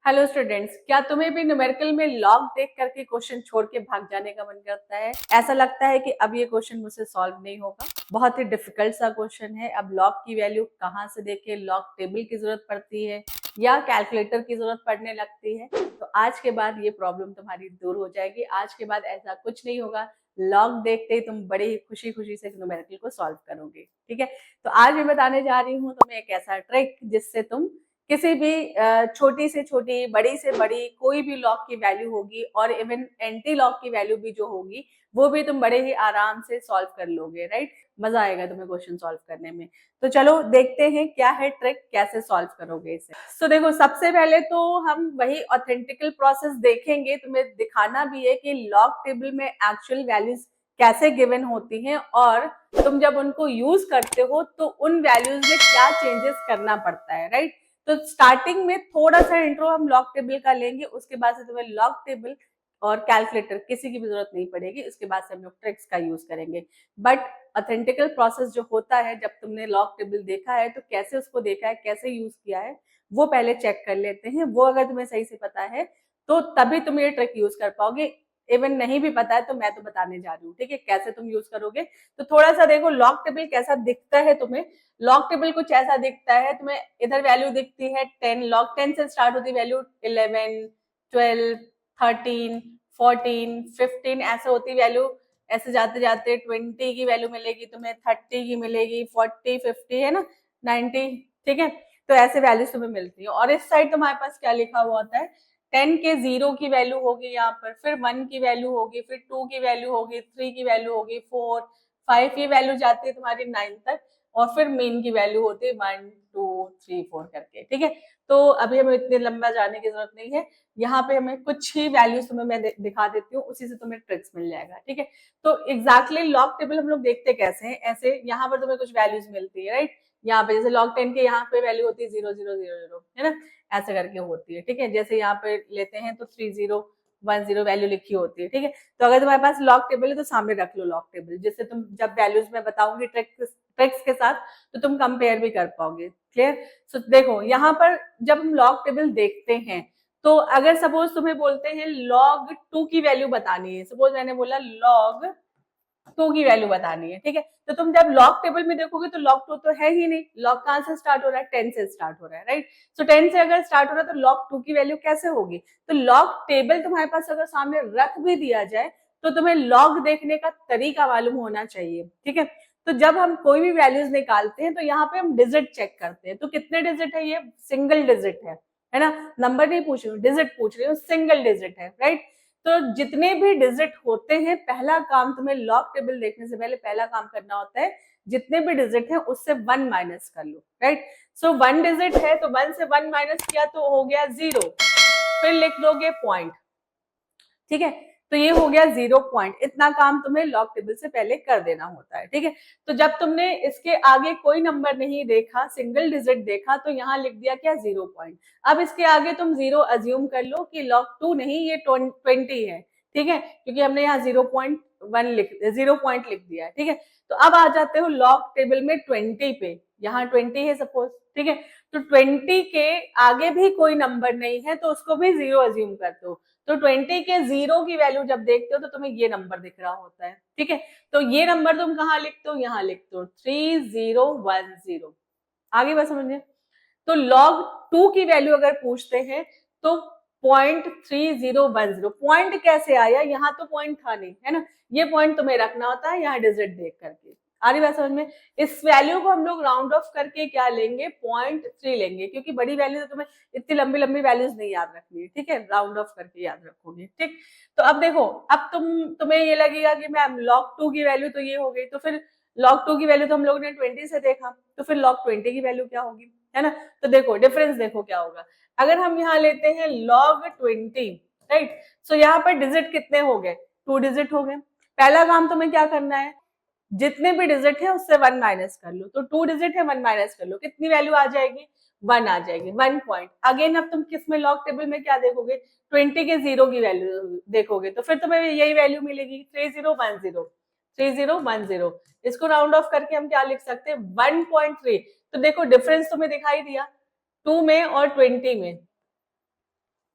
Hello students, क्या तुम्हें भी न्यूमेरिकल में लॉग देख करके क्वेश्चन छोड़ के भाग जाने का मन करता है? ऐसा लगता है कि अब ये क्वेश्चन मुझसे सॉल्व नहीं होगा, बहुत ही डिफिकल्ट सा क्वेश्चन है। अब लॉग की वैल्यू कहाँ से देखे, लॉग टेबल की जरूरत पड़ती है या कैलकुलेटर की जरूरत पड़ने लगती है। तो आज के बाद ये प्रॉब्लम तुम्हारी दूर हो जाएगी। आज के बाद ऐसा कुछ नहीं होगा, लॉग देखते ही तुम बड़े ही खुशी खुशी से न्यूमेरिकल को सॉल्व करोगे। ठीक है, तो आज मैं बताने जा रही हूँ तुम्हें एक ऐसा ट्रिक जिससे तुम किसी भी छोटी से छोटी, बड़ी से बड़ी कोई भी लॉग की वैल्यू होगी और इवन एंटी लॉग की वैल्यू भी जो होगी वो भी तुम बड़े ही आराम से सॉल्व कर लोगे। राइट, मजा आएगा तुम्हें क्वेश्चन सॉल्व करने में। तो चलो देखते हैं क्या है ट्रिक, कैसे सॉल्व करोगे इसे। तो देखो, सबसे पहले तो हम वही ऑथेंटिकल प्रोसेस देखेंगे। तुम्हें दिखाना भी है कि लॉग टेबल में एक्चुअल वैल्यूज कैसे गिवन होती हैं और तुम जब उनको यूज करते हो तो उन वैल्यूज में क्या चेंजेस करना पड़ता है। राइट, तो स्टार्टिंग में थोड़ा सा इंट्रो हम लॉग टेबल का लेंगे, उसके बाद से तुम्हें लॉग टेबल और कैलकुलेटर किसी की भी जरूरत नहीं पड़ेगी। उसके बाद से हम लोग ट्रिक्स का यूज करेंगे। बट ऑथेंटिकल प्रोसेस जो होता है, जब तुमने लॉग टेबल देखा है तो कैसे उसको देखा है, कैसे यूज किया है, वो पहले चेक कर लेते हैं। वो अगर तुम्हें सही से पता है तो तभी तुम ये ट्रिक यूज कर पाओगे। इवन नहीं भी पता है तो मैं तो बताने जा रही हूँ, ठीक है, कैसे तुम यूज करोगे। तो थोड़ा सा देखो लॉग टेबल कैसा दिखता है तुम्हें। लॉग टेबल कुछ ऐसा दिखता है, तुम्हें इधर वैल्यू दिखती है 10, लॉग 10 से स्टार्ट होती है वैल्यू 11, 12, 13, 14, 15 ऐसे होती वैल्यू। ऐसे जाते जाते 20 की वैल्यू मिलेगी तुम्हें, 30 की मिलेगी, 40, 50 है ना, 90। ठीक है, तो ऐसे वैल्यूज तुम्हें मिलती है। और इस साइड तुम्हारे पास क्या लिखा हुआ होता है, 10 के 0 की वैल्यू होगी यहाँ पर, फिर 1 की वैल्यू होगी, फिर 2 की वैल्यू होगी, 3 की वैल्यू होगी, 4, 5 की वैल्यू जाती है तुम्हारी 9 तक, और फिर मेन की वैल्यू होती है 1, 2, 3, 4 करके। ठीक है, तो अभी हमें इतने लंबा जाने की जरूरत नहीं है। यहाँ पे हमें कुछ ही वैल्यूज तुम्हें मैं दिखा देती हूँ, उसी से तुम्हें ट्रिक्स मिल जाएगा। ठीक है, तो एग्जैक्टली लॉग टेबल हम लोग देखते कैसे हैं, ऐसे यहाँ पर तुम्हें कुछ वैल्यूज मिलती है। राइट, यहाँ पे जैसे log 10 के यहाँ पे वैल्यू होती है 0000 है ना, ऐसे करके होती है। ठीक है, जैसे यहाँ पे लेते हैं तो 3010 वैल्यू लिखी होती है। ठीक है, तो अगर तुम्हारे पास लॉग टेबल है तो सामने रख लो लॉग टेबल, जिससे तुम जब वैल्यूज में बताऊंगी ट्रिक्स के साथ तो तुम कंपेयर भी कर पाओगे। क्लियर? सो देखो यहाँ पर जब हम लॉग टेबल देखते हैं तो अगर सपोज तुम्हें बोलते हैं log 2 की वैल्यू बतानी है, सपोज मैंने बोला log 2 की वैल्यू बतानी है। ठीक है, तो तुम जब लॉग टेबल में देखोगे तो log 2 तो है ही नहीं, लॉग कहां से स्टार्ट हो रहा है, 10 से स्टार्ट हो रहा है। राइट, सो 10 से अगर स्टार्ट हो रहा है तो log 2 की वैल्यू कैसे होगी। तो लॉग टेबल तुम्हारे पास अगर सामने रख भी दिया जाए तो तुम्हें लॉग देखने का तरीका मालूम होना चाहिए। ठीक है, तो जब हम कोई भी वैल्यूज निकालते हैं तो यहाँ पे हम डिजिट चेक करते हैं। तो कितने डिजिट है, ये सिंगल डिजिट है ना, नंबर नहीं पूछ रही हूँ, डिजिट पूछ रही हूँ, सिंगल डिजिट है। राइट, तो जितने भी डिजिट होते हैं, पहला काम तुम्हें लॉग टेबल देखने से पहले पहला काम करना होता है, जितने भी डिजिट हैं उससे 1 माइनस कर लो। राइट, सो 1 डिजिट है तो 1 से 1 माइनस किया तो हो गया 0, फिर लिख दोगे पॉइंट। ठीक है, तो ये हो गया 0 पॉइंट। इतना काम तुम्हें लॉग टेबल से पहले कर देना होता है। ठीक है, तो जब तुमने इसके आगे कोई नंबर नहीं देखा, सिंगल डिजिट देखा, तो यहाँ लिख दिया क्या, 0 पॉइंट। अब इसके आगे तुम 0 अज्यूम कर लो कि log 2 नहीं, ये 20 है। ठीक है, क्योंकि हमने यहाँ 0.1 0 पॉइंट लिख दिया है। ठीक है, तो अब आ जाते हो लॉग टेबल में 20 पे, यहाँ 20 है सपोज। ठीक है, तो 20 के आगे भी कोई नंबर नहीं है तो उसको भी 0 अज्यूम करते हो। तो 20 के 0 की वैल्यू जब देखते हो तो तुम्हें ये नंबर दिख रहा होता है। ठीक है, तो ये नंबर तुम कहाँ लिखते हो, यहाँ लिखते हो 3010। आगे बात समझिए। तो log 2 की वैल्यू अगर पूछते हैं तो 0.3010, पॉइंट कैसे आया, यहाँ तो पॉइंट था नहीं, है ना, ये पॉइंट तुम्हें रखना होता है यहाँ डिजिट देख करके। आ रही बात समझ में। इस वैल्यू को हम लोग राउंड ऑफ करके क्या लेंगे, 0.3 लेंगे, क्योंकि बड़ी वैल्यू तो तुम्हें इतनी लंबी लंबी वैल्यूज नहीं याद रखनी है। ठीक है, राउंड ऑफ करके याद रखोगे। ठीक, तो अब देखो, अब तुम्हें ये लगेगा कि मैम log 2 की वैल्यू तो ये हो गई, तो फिर log 2 की वैल्यू तो हम लोग ने 20 से देखा, तो फिर log 20 की वैल्यू क्या होगी, है ना। तो देखो डिफरेंस देखो क्या होगा। अगर हम यहाँ लेते हैं log 20, राइट, सो यहाँ पर डिजिट कितने हो गए, 2 डिजिट हो गए। पहला काम तुम्हें क्या करना है, जितने भी डिजिट है उससे 1 माइनस कर लो। तो 2 डिजिट है, 1 माइनस कर लो, कितनी वैल्यू आ जाएगी, 1 आ जाएगी, 1 पॉइंट। अगेन अब तुम किस में, लॉग टेबल में क्या देखोगे, 20 के 0 की वैल्यू देखोगे, तो फिर तुम्हें यही वैल्यू मिलेगी 3010, 3010। इसको राउंड ऑफ करके हम क्या लिख सकते हैं, 1.3। तो देखो डिफरेंस तुम्हें दिखाई दिया 2 में और 20 में।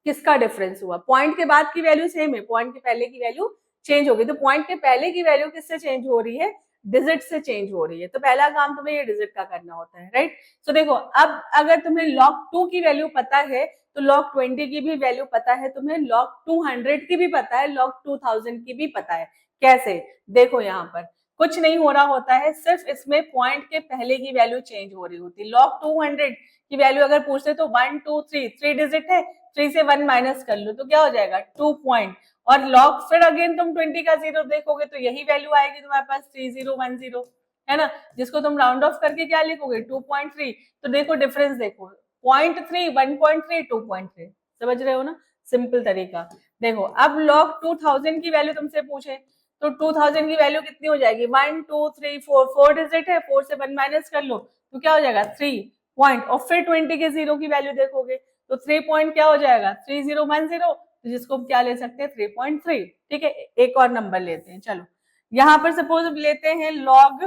किसका डिफरेंस हुआ? पॉइंट के बाद की वैल्यू सेम है, पॉइंट के पहले की वैल्यू चेंज हो गई। तो पॉइंट के पहले की वैल्यू किससे चेंज हो रही है? डिजिट से चेंज हो रही है। तो पहला काम तुम्हें ये डिजिट का करना होता है, राइट। तो देखो, अब अगर तुम्हें log 2 की वैल्यू पता है तो log 20 की भी वैल्यू पता है, तुम्हें log 200 की भी पता है, log 2000 की भी पता है। कैसे? देखो, यहाँ पर कुछ नहीं हो रहा होता है, सिर्फ इसमें पॉइंट के पहले की वैल्यू चेंज हो रही होती है। log 200 की वैल्यू अगर पूछते तो 1 2 3 3 डिजिट है, 3 से 1 माइनस कर लो तो क्या हो जाएगा? 2 पॉइंट। और लॉग फिर अगेन तुम 20 का जीरो देखोगे तो यही वैल्यू आएगी तुम्हारे पास 3010, है ना, जिसको तुम राउंड ऑफ करके क्या लिखोगे? 2.3। तो देखो डिफरेंस, देखो 0.3 1.3 2.3, समझ रहे हो ना? सिंपल तरीका। देखो, अब log 2000 की वैल्यू तुमसे पूछे तो 2000 की वैल्यू कितनी हो जाएगी? 1 2 3 4, 4 डिजिट है, 4 से 1 माइनस कर लो तो क्या हो जाएगा? 3 पॉइंट। और फिर 20 के जीरो की वैल्यू देखोगे तो 3 पॉइंट क्या हो जाएगा? 3010, जिसको हम क्या ले सकते हैं? 3.3। ठीक है, एक और नंबर लेते हैं। चलो, यहाँ पर सपोज लेते हैं log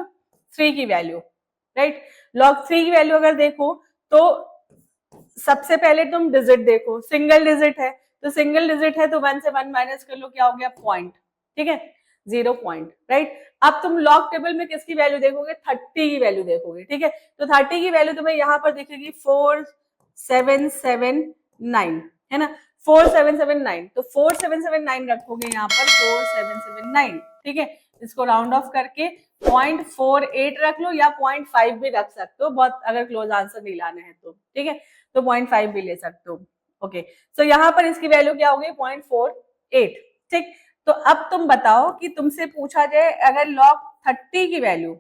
3 की वैल्यू, राइट। log 3 की वैल्यू अगर देखो तो सबसे पहले तुम डिजिट देखो, सिंगल डिजिट है तो सिंगल डिजिट है तो 1 से 1 माइनस कर लो, क्या हो गया? पॉइंट। ठीक है, 0 पॉइंट, राइट। अब तुम लॉग टेबल में किसकी वैल्यू देखोगे? 30 की वैल्यू देखोगे। ठीक है, तो 30 की वैल्यू तुम्हें यहाँ पर दिखेगी 4779, है ना, 4779। तो 4779 रखोगे यहाँ पर, 4779। ठीक है, इसको राउंड ऑफ करके 0.48 रख लो या 0.5 भी रख सकते हो, बहुत अगर क्लोज आंसर नहीं लाना है तो। ठीक है, तो 0.5 भी ले सकते हो। ओके, तो यहाँ पर इसकी वैल्यू क्या होगी? 0.48। ठीक, तो अब तुम बताओ कि तुमसे पूछा जाए अगर log 30 की वैल्यू,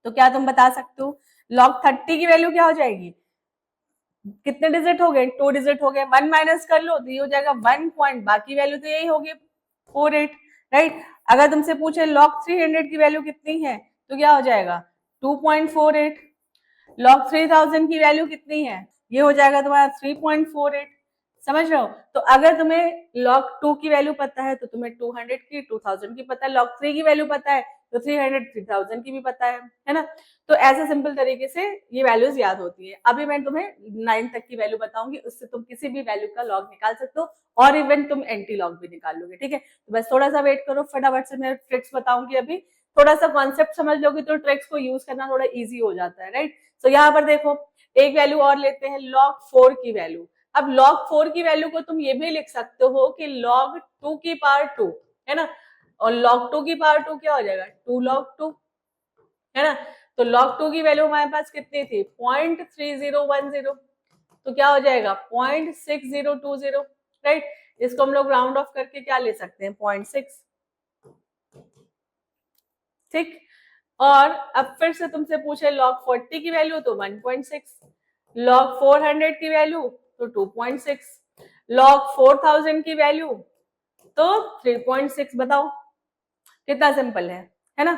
तो क्या तुम बता सकते हो? log 30 की वैल्यू क्या हो जाएगी? कितने डिजिट हो गए? 2 डिजिट हो गए, 1 माइनस कर लो तो ये हो जाएगा 1 पॉइंट, बाकी वैल्यू तो यही होगी 48, राइट। अगर तुमसे पूछे log 300 की वैल्यू कितनी है तो क्या हो जाएगा? 2.48। log 3000 की वैल्यू कितनी है? ये हो जाएगा तुम्हारा 3.48। समझ रहे हो? तो अगर तुम्हें log 2 की वैल्यू पता है तो तुम्हें 200 की 2000 की पता है, log 3 की वैल्यू पता है तो 300 3000 की भी पता है ना। तो ऐसे सिंपल तरीके से ये वैल्यूज याद होती है। अभी मैं तुम्हें 9 तक की वैल्यू बताऊंगी, उससे तुम किसी भी वैल्यू का लॉग निकाल सकते हो और इवन तुम एंटी लॉग भी निकाल लोगे। ठीक है, तो बस थोड़ा सा वेट करो, फटाफट से मैं ट्रिक्स बताऊंगी। अभी थोड़ा सा कॉन्सेप्ट समझ लोगे तो ट्रिक्स को यूज करना थोड़ा ईजी हो जाता है, राइट। तो यहाँ पर देखो, एक वैल्यू और लेते हैं, log 4 की वैल्यू। अब log 4 की वैल्यू को तुम ये भी लिख सकते हो कि log 2 की पावर 2, है ना, और log 2 की पावर 2 क्या हो जाएगा? 2 log 2, है ना। तो log 2 की वैल्यू हमारे पास कितनी थी? 0.3010, तो क्या हो जाएगा? 0.6020, राइट। इसको हम लोग राउंड ऑफ करके क्या ले सकते हैं? 0.6। ठीक, और अब फिर से तुमसे पूछे log 40 की वैल्यू तो 1.6, log 400 की वैल्यू तो 2.6, log 4000 की वैल्यू तो 3.6। बताओ कितना सिंपल है ना।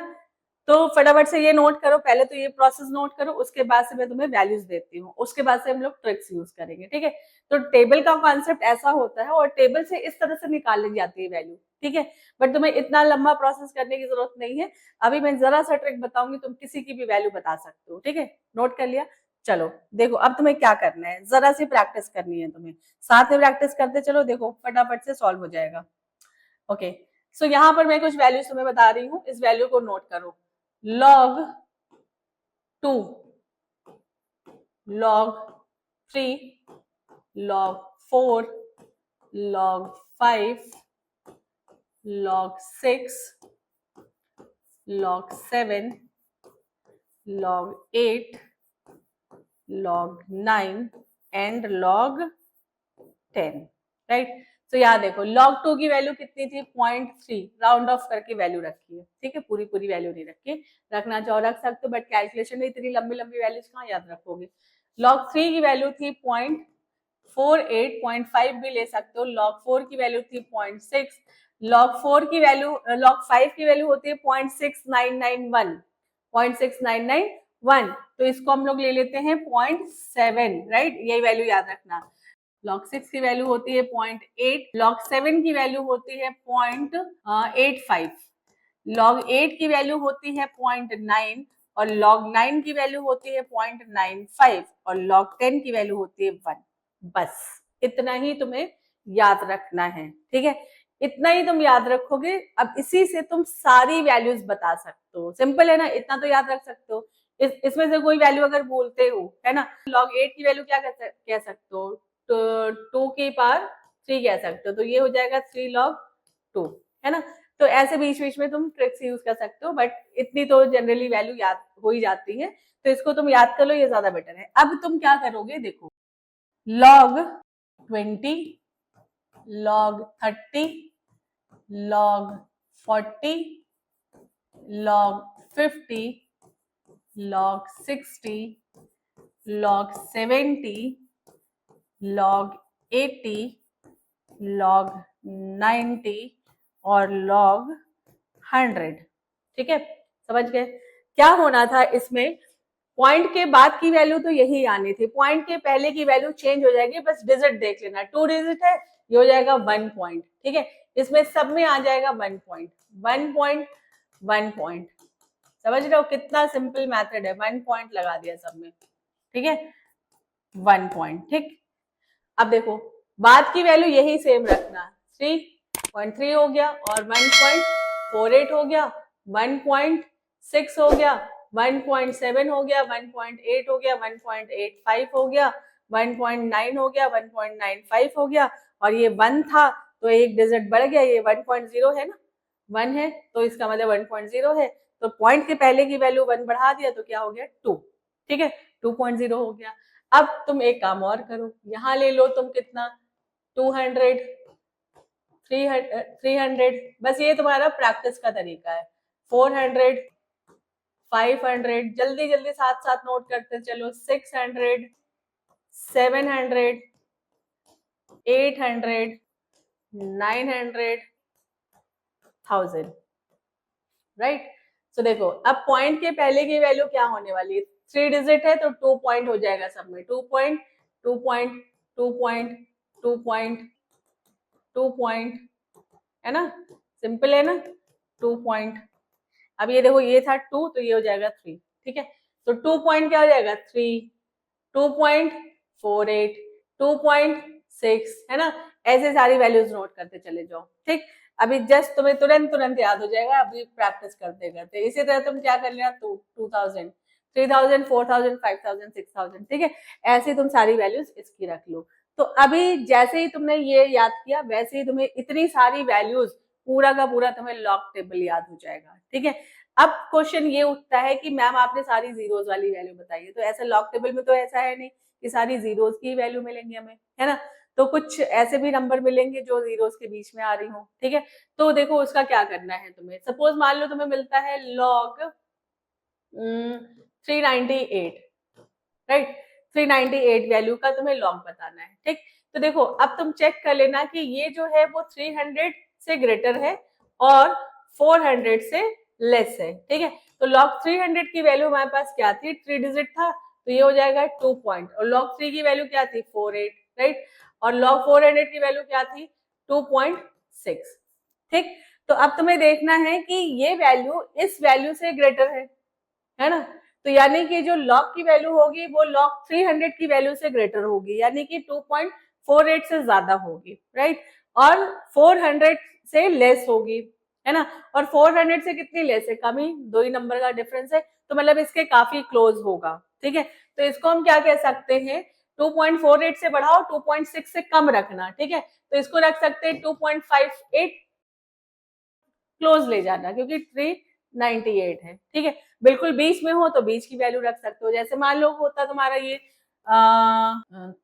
तो फटाफट से ये नोट करो, पहले तो ये प्रोसेस नोट करो, उसके बाद से मैं तुम्हें वैल्यूज देती हूँ, उसके बाद से हम लोग ट्रिक्स यूज करेंगे। ठीक है, तो टेबल का कॉन्सेप्ट ऐसा होता है और टेबल से इस तरह से निकाली जाती है वैल्यू। ठीक है, बट तुम्हें इतना लंबा प्रोसेस करने की जरूरत नहीं है। अभी मैं जरा सा ट्रिक बताऊंगी, तुम किसी की भी वैल्यू बता सकते हो। ठीक है, नोट कर लिया? चलो देखो, अब तुम्हें क्या करना है, जरा सी प्रैक्टिस करनी है तुम्हें, साथ में प्रैक्टिस करते चलो, देखो फटाफट से सॉल्व हो जाएगा। ओके, सो यहाँ पर मैं कुछ वैल्यूज तुम्हें बता रही हूँ, इस वैल्यू को नोट करो। log 2, log 3, log 4, log 5, log 6, log 7, log 8, log 9 and log 10, right. तो यहाँ देखो, log 2 की वैल्यू कितनी थी? 0.3, राउंड ऑफ करके वैल्यू रखी है। ठीक है, पूरी पूरी वैल्यू नहीं रखी, रखना चाहो रख सकते हो, बट कैलकुलेशन में इतनी लंबी लंबी वैल्यूज कहाँ याद रखोगे। log 3 की वैल्यू थी 0.48, 0.5 भी ले सकते हो। log 4 की वैल्यू थी 0.6, log 4 की वैल्यू, log 5 की वैल्यू होती है 0.6991, 0.6991। तो इसको हम लोग ले लेते हैं 0.7, राइट, यही वैल्यू याद रखना। log 6 की वैल्यू होती है 0.8, log 7 की वैल्यू होती है 0.85, log 8 की वैल्यू होती है 0.9 और log 9 की वैल्यू होती है 0.95 और log 10 की वैल्यू होती है 1। बस इतना ही तुम्हें याद रखना है, ठीक है। इतना ही तुम याद रखोगे। अब इसी से तुम सारी वैल्यूज बता सकते हो, सिंपल है ना, इतना तो याद रख सकते हो। इसमें से कोई वैल्यू अगर बोलते हो, है ना, log 8 की वैल्यू क्या कह सकते हो, तो 2 की पावर 3 कह सकते हो, तो ये हो जाएगा 3 log 2, है ना। तो ऐसे बीच बीच में तुम ट्रिक्स यूज कर सकते हो, बट इतनी तो जनरली वैल्यू याद हो ही जाती है, तो इसको तुम याद कर लो, ये ज्यादा बेटर है। अब तुम क्या करोगे, देखो, log 20, log 30, log 40, log 50, log 60, log 70, log 80, log 90 और log 100, ठीक है। समझ गए क्या होना था इसमें? पॉइंट के बाद की वैल्यू तो यही आनी थी, पॉइंट के पहले की वैल्यू चेंज हो जाएगी, बस डिजिट देख लेना, 2 डिजिट है, ये हो जाएगा 1 पॉइंट, ठीक है। इसमें सब में आ जाएगा 1 पॉइंट, 1 पॉइंट, 1 पॉइंट। समझ रहे हो कितना सिंपल मेथड है, 1 पॉइंट लगा दिया सब में, ठीक है, 1 पॉइंट, ठीक। अब देखो बाद की वैल्यू यही सेम रखना, 3.3 हो गया और 1.48 हो गया, 1.6 हो गया, 1.7 हो गया, 1.8 हो गया, 1.85 हो गया, 1.9 हो गया, 1.95 हो गया, और ये 1 था तो एक डिजिट बढ़ गया, ये 1.0 है ना, 1 है तो इसका मतलब 1.0 है, तो पॉइंट के पहले की वैल्यू 1 बढ़ा दिया तो क्या हो गया 2, ठीक है, 2.0 हो गया। अब तुम एक काम और करो, यहां ले लो तुम कितना, 200, 300, बस ये तुम्हारा प्रैक्टिस का तरीका है, 400, 500, जल्दी जल्दी साथ साथ नोट करते चलो, 600, 700, 800, 900, 1000, राइट। सो देखो अब पॉइंट के पहले की वैल्यू क्या होने वाली है, 3 डिजिट है तो 2 पॉइंट हो जाएगा सब में, 2 point, 2 point, 2 point, 2 point, 2 point, है ना, सिंपल है ना, 2 पॉइंट। अब ये देखो ये था 2 तो ये हो जाएगा 3, ठीक है, तो 2 पॉइंट क्या हो जाएगा 3, 2.48, 2.6, है ना, ऐसे सारी वैल्यूज नोट करते चले जाओ, ठीक। अभी जस्ट तुम्हें तुरंत तुरंत याद हो जाएगा, अभी प्रैक्टिस करते करते। इसी तरह तुम क्या कर लेना, 2000, 3000, 4000, 5000, 6000, ठीक है, ऐसे तुम सारी वैल्यूज इसकी रख लो। तो अभी जैसे ही तुमने ये याद किया वैसे ही तुम्हें इतनी सारी वैल्यूज पूरा का पूरा तुम्हें लॉग टेबल याद हो जाएगा, ठीक है। अब क्वेश्चन ये उठता है कि मैम आपने सारी जीरोस वाली वैल्यू बताई है, तो ऐसा लॉग टेबल में तो ऐसा है नहीं कि सारी जीरोस की वैल्यू मिलेंगी हमें, है ना, तो कुछ ऐसे भी नंबर मिलेंगे जो जीरोस के बीच में आ रही हो, ठीक है। तो देखो उसका क्या करना है तुम्हें, सपोज मान लो तुम्हें मिलता है log 398, राइट, 398 वैल्यू का तुम्हें लॉग बताना है, ठीक। तो देखो अब तुम चेक कर लेना कि ये जो है वो 300 से ग्रेटर है और 400 से लेस है, ठीक है। तो log 300 की वैल्यू हमारे पास क्या थी, 3 डिजिट था, तो ये हो जाएगा 2 पॉइंट, और log 3 की वैल्यू क्या थी 48, राइट, और log 400 की वैल्यू क्या थी 2.6, ठीक। तो अब तुम्हें देखना है कि ये वैल्यू इस वैल्यू से ग्रेटर है ना, तो यानी कि जो log की वैल्यू होगी वो log 300 की वैल्यू से ग्रेटर होगी, यानी कि 2.48 से ज्यादा होगी, राइट, और 400 से लेस होगी, है ना, और 400 से कितनी लेस है, कम ही, 2 ही नंबर का डिफरेंस है, तो मतलब इसके काफी क्लोज होगा, ठीक है। तो इसको हम क्या कह सकते हैं, 2.48 से बढ़ाओ, 2.6 से कम रखना, ठीक है, तो इसको रख सकते हैं 2.58, क्लोज ले जाना, क्योंकि 398 है, ठीक है। बिल्कुल बीच में हो तो बीच की वैल्यू रख सकते हो, जैसे मान लो होता तुम्हारा ये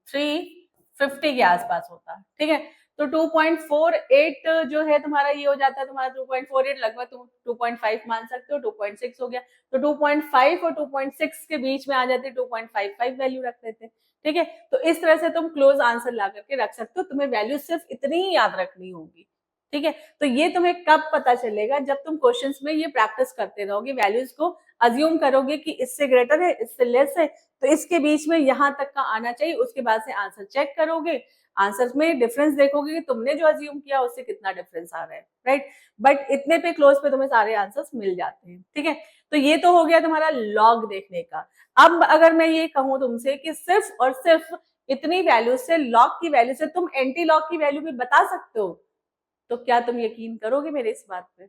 350 के आसपास होता, ठीक है, तो 2.48 जो है तुम्हारा ये हो जाता है तुम्हारा 2.48, लगभग तुम 2.5 मान सकते हो, 2.6 हो गया, तो 2.5 और 2.6 के बीच में आ जाते 2.55 वैल्यू रख देते, ठीक है। तो इस तरह से तुम क्लोज आंसर ला करके रख सकते हो, तुम्हें वैल्यू सिर्फ इतनी ही याद रखनी होगी, ठीक है। तो ये तुम्हें कब पता चलेगा, जब तुम क्वेश्चंस में ये प्रैक्टिस करते रहोगे, वैल्यूज को अज्यूम करोगे कि इससे ग्रेटर है, इससे लेस है, तो इसके बीच में यहां तक का आना चाहिए, उसके बाद से आंसर चेक करोगे, आंसर में डिफरेंस देखोगे कि तुमने जो अज्यूम किया उससे कितना डिफरेंस आ रहा है, राइट, बट इतने पे क्लोज पे तुम्हें सारे आंसर्स मिल जाते हैं, ठीक है। तो ये तो हो गया तुम्हारा लॉग देखने का। अब अगर मैं ये कहूं तुमसे कि सिर्फ और सिर्फ इतनी वैल्यू से, लॉग की वैल्यू से तुम एंटी लॉग की वैल्यू भी बता सकते हो, तो क्या तुम यकीन करोगे मेरे इस बात पे?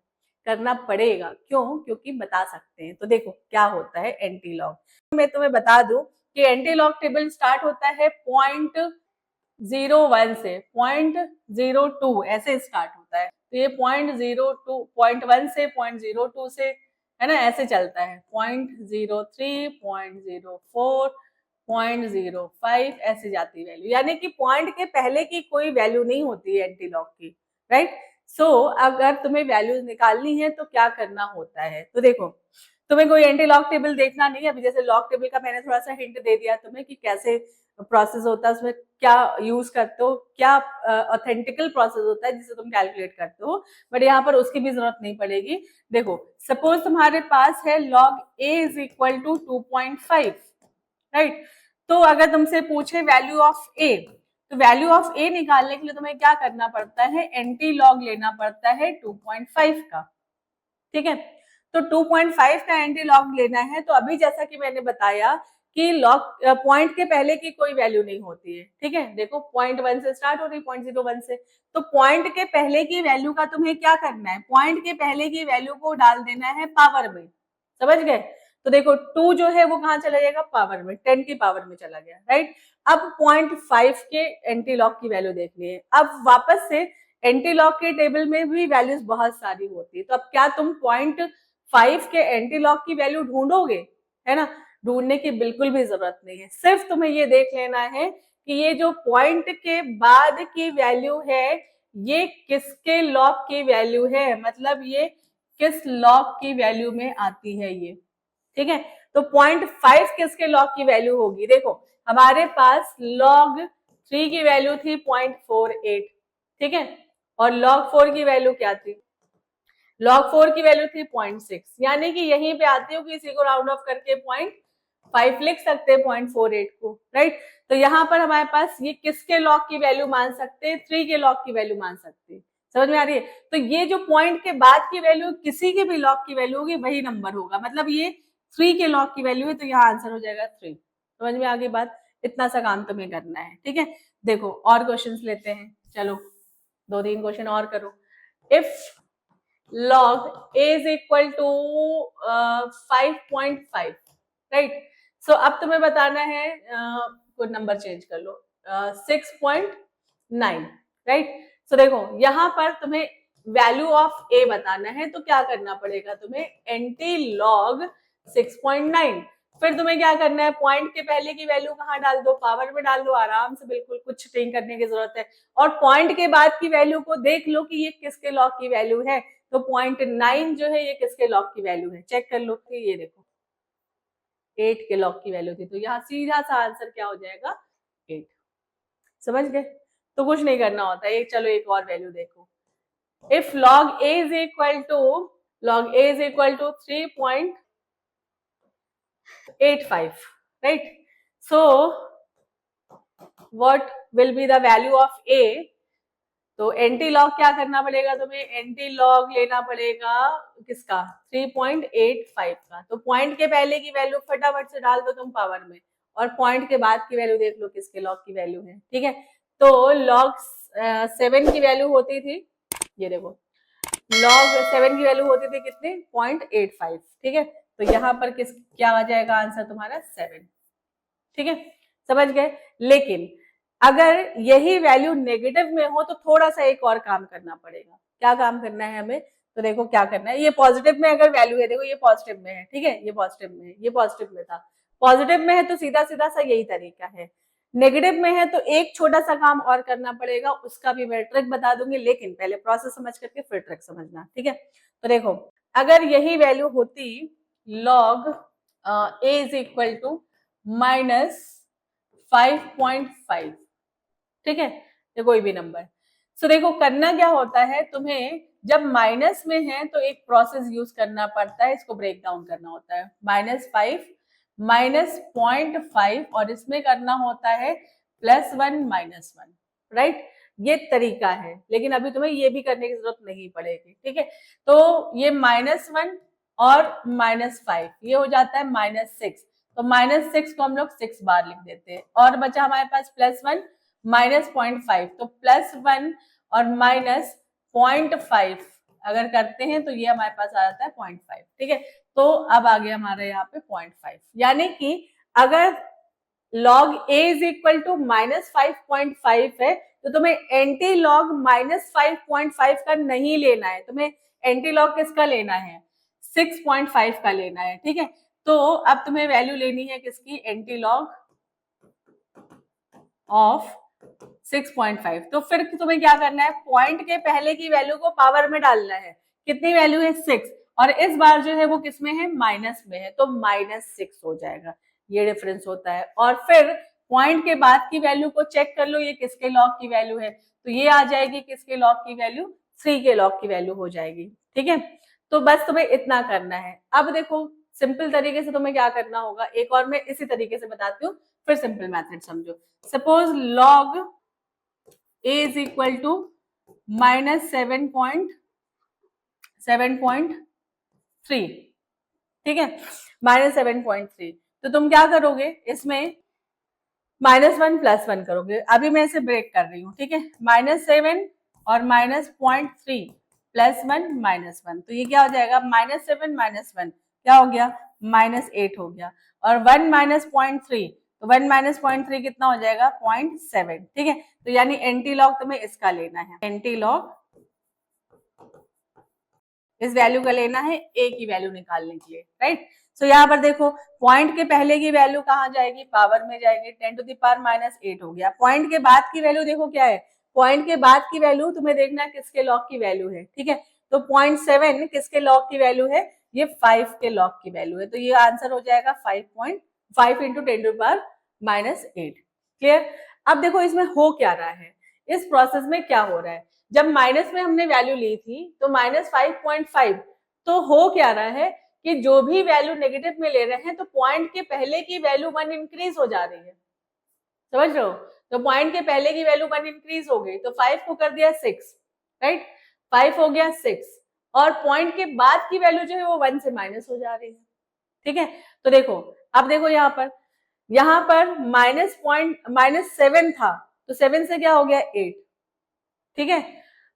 करना पड़ेगा। क्यों? क्योंकि बता सकते हैं। तो देखो क्या होता है एंटी लॉग। मैं तुम्हें बता दूं कि एंटी लॉग टेबल स्टार्ट होता है 0.01 से, 0.02 ऐसे स्टार्ट होता है। तो ये 0.02, 0.1 से 0.02 से, है ना, ऐसे चलता है। 0.03, 0.04, 0.05 ऐसे जाती है वैल्यू, यानी कि पॉइंट के पहले की कोई वैल्यू नहीं होती है एंटी लॉग की, राइट। सो अगर तुम्हें वैल्यूज निकालनी है तो क्या करना होता है, तो देखो तुम्हें कोई एंटी लॉग टेबल देखना नहीं है। अभी जैसे लॉग टेबल का मैंने थोड़ा सा हिंट दे दिया तुम्हें कि कैसे प्रोसेस होता है, उसमें क्या यूज करते हो, क्या ऑथेंटिकल प्रोसेस होता है जिसे तुम कैलकुलेट करते हो, बट यहाँ पर उसकी भी जरूरत नहीं पड़ेगी। देखो सपोज तुम्हारे पास है log a is equal to 2.5, right. तो अगर तुमसे पूछे वैल्यू ऑफ a, तो वैल्यू ऑफ a निकालने के लिए तुम्हें क्या करना पड़ता है, एंटी लॉग लेना पड़ता है 2.5 का, ठीक है। तो 2.5 का एंटी लॉग लेना है। तो अभी जैसा कि मैंने बताया कि लॉग पॉइंट के पहले की कोई वैल्यू नहीं होती है, ठीक है। देखो 0.1 से स्टार्ट हो रही, 0.01 से, तो पॉइंट के पहले की वैल्यू का तुम्हें क्या करना है, पॉइंट के पहले की वैल्यू को डाल देना है पावर में, समझ गए। तो देखो 2 जो है वो कहाँ चला जाएगा, पावर में, 10 की पावर में चला गया, राइट। अब 0.5 के एंटी लॉग की वैल्यू देखनी है। अब वापस से एंटी लॉग के टेबल में भी वैल्यूज बहुत सारी होती है, तो अब क्या तुम 0.5 के एंटी लॉग की वैल्यू ढूंढोगे, है ना। ढूंढने की बिल्कुल भी जरूरत नहीं है। सिर्फ तुम्हें ये देख लेना है कि ये जो पॉइंट के बाद की वैल्यू है ये किसके लॉग की वैल्यू है, मतलब ये किस लॉग की वैल्यू में आती है ये, ठीक है। तो 0.5 किसके लॉग की वैल्यू होगी, देखो हमारे पास log 3 की वैल्यू थी 0.48, ठीक है, और log 4 की वैल्यू क्या थी, log 4 की वैल्यू थी 0.6, यानी कि यहीं पे आती हो कि इसी को राउंड ऑफ करके 0.5 लिख सकते हैं 0.48 को, राइट। तो यहाँ पर हमारे पास ये किसके लॉग की वैल्यू मान सकते हैं, 3 के लॉग की वैल्यू मान सकते हैं, समझ में आ रही है। तो ये जो पॉइंट के बाद की वैल्यू किसी के भी लॉग की वैल्यू होगी वही नंबर होगा, मतलब ये 3 के लॉग की वैल्यू है, तो यहाँ आंसर हो जाएगा 3। समझ में आ गई बात, इतना सा काम तुम्हें करना है, ठीक है। देखो और क्वेश्चंस लेते हैं, चलो 2-3 क्वेश्चन और करो। If log a is equal to 5.5, right. So अब तुम्हें बताना है कोई नंबर चेंज कर लो, 6.9, राइट। सो देखो यहाँ पर तुम्हें वैल्यू ऑफ a बताना है, तो क्या करना पड़ेगा तुम्हें, एंटी लॉग 6.9। फिर तुम्हें क्या करना है, पॉइंट के पहले की वैल्यू कहाँ डाल दो, पावर में डाल दो, आराम से, बिल्कुल कुछ नहीं करने की जरूरत है। और पॉइंट के बाद की वैल्यू को देख लो कि ये किसके लॉग की वैल्यू है, तो 0.9 जो है ये किसके लॉग की वैल्यू है, चेक कर लो। ये देखो 8 के लॉग की वैल्यू थी, तो यहाँ सीधा सा आंसर क्या हो जाएगा, 8। समझ गए, तो कुछ नहीं करना होता है। चलो एक और वैल्यू देखो, if log a is equal to 3.85, right. So what will be the value of a, तो एंटी लॉग क्या करना पड़ेगा तुम्हें, एंटी लॉग लेना पड़ेगा किसका, 3.85 का। तो पॉइंट के पहले की वैल्यू फटाफट से डाल दो तुम पावर में, और पॉइंट के बाद की वैल्यू देख लो किसके लॉग की वैल्यू है, ठीक है। तो log 7 की वैल्यू होती थी, ये देखो log 7 की वैल्यू होती थी कितनी, 0.85, ठीक है। तो यहाँ पर किस क्या आ जाएगा आंसर तुम्हारा, 7, ठीक है, समझ गए। लेकिन अगर यही वैल्यू नेगेटिव में हो तो थोड़ा सा एक और काम करना पड़ेगा। क्या काम करना है हमें, तो देखो क्या करना है, ये पॉजिटिव में अगर वैल्यू है, देखो ये पॉजिटिव में है, ठीक है, ये पॉजिटिव में है, ये पॉजिटिव में था, पॉजिटिव में है तो सीधा सीधा सा यही तरीका है। नेगेटिव में है तो एक छोटा सा काम और करना पड़ेगा, उसका भी मैं ट्रिक बता दूंगी, लेकिन पहले प्रोसेस समझ करके फिर ट्रिक समझना, ठीक है। तो देखो अगर यही वैल्यू होती log a is equal to -5.5, ठीक है, ये कोई भी नंबर। सो देखो करना क्या होता है, तुम्हें जब माइनस में है तो एक प्रोसेस यूज करना पड़ता है, इसको ब्रेक डाउन करना होता है, -5 -0.5, और इसमें करना होता है +1 -1, राइट। ये तरीका है, लेकिन अभी तुम्हें ये भी करने की जरूरत नहीं पड़ेगी, ठीक है। तो ये -1 और -5 ये हो जाता है -6, तो -6 को हम लोग 6 बार लिख देते हैं। और बचा हमारे पास +1 -0.5, तो +1 और -0.5 अगर करते हैं तो ये हमारे पास आ जाता है 0.5। ठीक है, तो अब आ गया हमारे यहाँ पे 0.5, यानी कि अगर log a is equal to -5.5 है तो तुम्हें एंटी लॉग -5.5 का नहीं लेना है, तुम्हें एंटी लॉग किसका लेना है, 6.5 का लेना है। ठीक है, तो अब तुम्हें वैल्यू लेनी है किसकी, एंटी लॉग ऑफ 6.5। तो फिर तुम्हें क्या करना है, पॉइंट के पहले की वैल्यू को पावर में डालना है। कितनी वैल्यू है, 6, और इस बार जो है वो किसमें है, माइनस में है, तो -6 हो जाएगा। ये डिफरेंस होता है। और फिर पॉइंट के बाद की वैल्यू को चेक कर लो, ये किसके लॉग की वैल्यू है, तो ये आ जाएगी किसके लॉग की वैल्यू, 3 के लॉग की वैल्यू हो जाएगी। ठीक है, तो बस तुम्हें इतना करना है। अब देखो सिंपल तरीके से तुम्हें क्या करना होगा, एक और मैं इसी तरीके से बताती हूँ, फिर सिंपल मेथड समझो। Suppose log a is equal to -7.3। ठीक है, -7.3, तो तुम क्या करोगे, इसमें -1 +1 करोगे। अभी मैं इसे ब्रेक कर रही हूँ। ठीक है, -7 और -0.3 +1 -1, तो ये क्या हो जाएगा, -7 -1 क्या हो गया, -8 हो गया। और 1 -0.3, तो 1 -0.3 कितना हो जाएगा, 0.7। ठीक है, तो यानी एंटी लॉग तुम्हें इसका लेना है, एंटी लॉग इस वैल्यू का लेना है ए की वैल्यू निकालने के लिए, राइट। सो यहाँ पर देखो पॉइंट के पहले की वैल्यू कहाँ जाएगी, पावर में जाएगी, 10⁻⁻8 हो गया। पॉइंट के बाद की वैल्यू देखो क्या है, पॉइंट के बाद की वैल्यू तुम्हें देखना है किसके लॉग की वैल्यू है। ठीक है, तो 0.7 किसके लॉग की वैल्यू है, ये 5 के लॉग की वैल्यू है, तो ये आंसर हो जाएगा 5.5 इंटू 10⁻⁻8। क्लियर। अब देखो इसमें हो क्या रहा है, इस प्रोसेस में क्या हो रहा है, जब माइनस में हमने वैल्यू ली थी तो -5.5, तो हो क्या रहा है कि जो भी वैल्यू नेगेटिव में ले रहे हैं तो पॉइंट के पहले की वैल्यू 1 इंक्रीज हो जा रही है, समझ रहे हो। तो पॉइंट के पहले की वैल्यू 1 इंक्रीज हो गई, तो 5 को कर दिया 6, राइट, 5 हो गया 6, और पॉइंट के बाद की वैल्यू जो है वो 1 से माइनस हो जा रही है। ठीक है, तो देखो अब देखो यहाँ पर -7 था, तो 7 से क्या हो गया 8। ठीक है,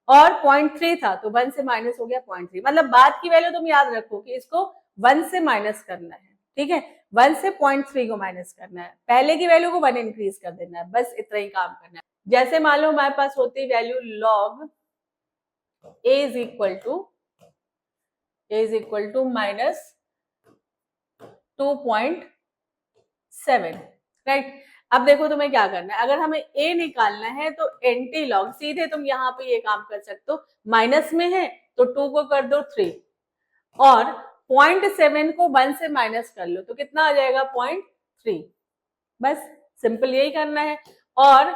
और 0.3 था, तो 1 से माइनस हो गया 0.3। मतलब बाद की वैल्यू तुम याद रखो कि इसको 1 से माइनस करना है। ठीक है, 1 से 0.3 को माइनस करना है, पहले की वैल्यू को 1 इंक्रीज कर देना है, बस इतना ही काम करना है। जैसे मान लो हमारे पास होती value log a is equal to -2.7, right. अब देखो तुम्हें क्या करना है, अगर हमें a निकालना है तो एंटी लॉग सीधे तुम यहाँ पे ये काम कर सकते हो, माइनस में है तो 2 को कर दो 3, और 0.7 को 1 से माइनस कर लो, तो कितना आ जाएगा 0.3। बस सिंपल यही करना है। और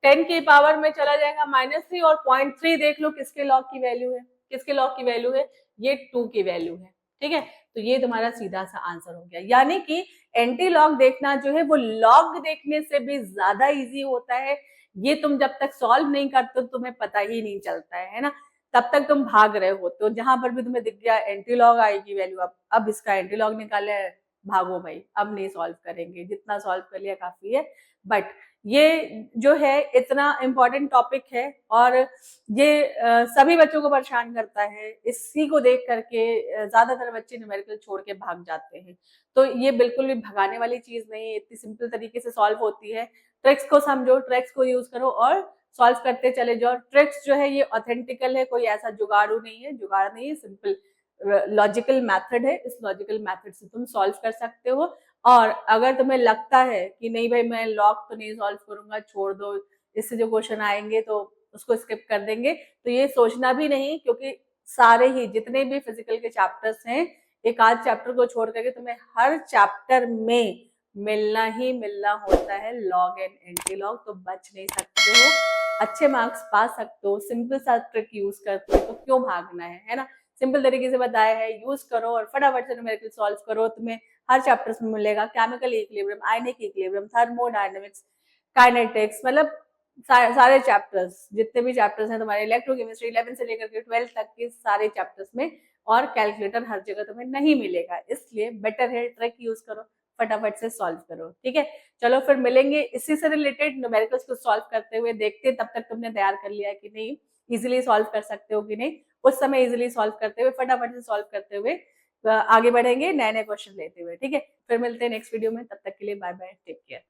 10 की पावर में चला जाएगा -3, और 0.3 देख लो किसके लॉग की वैल्यू है, किसके लॉग की वैल्यू है, ये 2 की वैल्यू है। ठीक है, तो ये तुम्हारा सीधा सा आंसर हो गया। यानी कि एंटी लॉग देखना जो है वो लॉग देखने से भी ज्यादा इजी होता है। ये तुम जब तक सॉल्व नहीं करते तो तुम्हें पता ही नहीं चलता है ना, तब तक तुम भाग रहे होते हो। जहां पर भी तुम्हें दिख गया एंटी लॉग आएगी वैल्यू, अब इसका एंटी लॉग निकाले, भागो भाई, अब नहीं सॉल्व करेंगे, जितना सॉल्व कर लिया काफी है। बट ये जो है इतना इम्पोर्टेंट टॉपिक है, और ये सभी बच्चों को परेशान करता है। इसी को देख करके ज्यादातर बच्चे न्यूमेरिकल छोड़ के भाग जाते हैं। तो ये बिल्कुल भी भगाने वाली चीज नहीं है, इतनी सिंपल तरीके से सॉल्व होती है। ट्रिक्स को समझो, ट्रिक्स को यूज करो और सॉल्व करते चले जाओ। ट्रिक्स जो है ये ऑथेंटिकल है, कोई ऐसा जुगाड़ू नहीं है, जुगाड़ नहीं है, सिंपल लॉजिकल मेथड है। इस लॉजिकल मेथड से तुम सॉल्व कर सकते हो। और अगर तुम्हें लगता है कि नहीं भाई मैं लॉग तो नहीं सॉल्व करूंगा, छोड़ दो, इससे जो क्वेश्चन आएंगे तो उसको स्किप कर देंगे, तो ये सोचना भी नहीं, क्योंकि सारे ही जितने भी फिजिकल के चैप्टर्स हैं, एक आध चैप्टर को छोड़ करके तुम्हें हर चैप्टर में मिलना ही मिलना होता है लॉग एंड एंटी लॉग। तो बच नहीं सकते हो, अच्छे मार्क्स पा सकते हो, सिंपल सा ट्रिक यूज करते हो, तो क्यों भागना है ना। सिंपल तरीके से बताया है, यूज करो और फटाफट से न्यूमेरिकल सॉल्व करो। तुम्हें हर चैप्टर्स में मिलेगा, chemical equilibrium, ionic equilibrium, thermodynamics, kinetics, मतलब सारे चैप्टर्स, जितने भी चैप्टर्स हैं तुम्हारे, इलेक्ट्रोकेमिस्ट्री 11 से लेकर के 12 तक के सारे चैप्टर्स में। और कैलकुलेटर हर जगह तुम्हें नहीं मिलेगा, इसलिए बेटर है ट्रिक यूज करो, फटाफट से सॉल्व करो। ठीक है, चलो फिर मिलेंगे इसी से रिलेटेड न्यूमेरिकल्स को सॉल्व करते हुए। देखते तब तक तुमने तैयार कर लिया है कि नहीं, इजिली सॉल्व कर सकते हो कि नहीं। उस समय इजिली सॉल्व करते हुए, फटाफट से सॉल्व करते हुए आगे बढ़ेंगे नए नए क्वेश्चन लेते हुए। ठीक है, फिर मिलते हैं नेक्स्ट वीडियो में, तब तक के लिए बाय बाय, टेक केयर।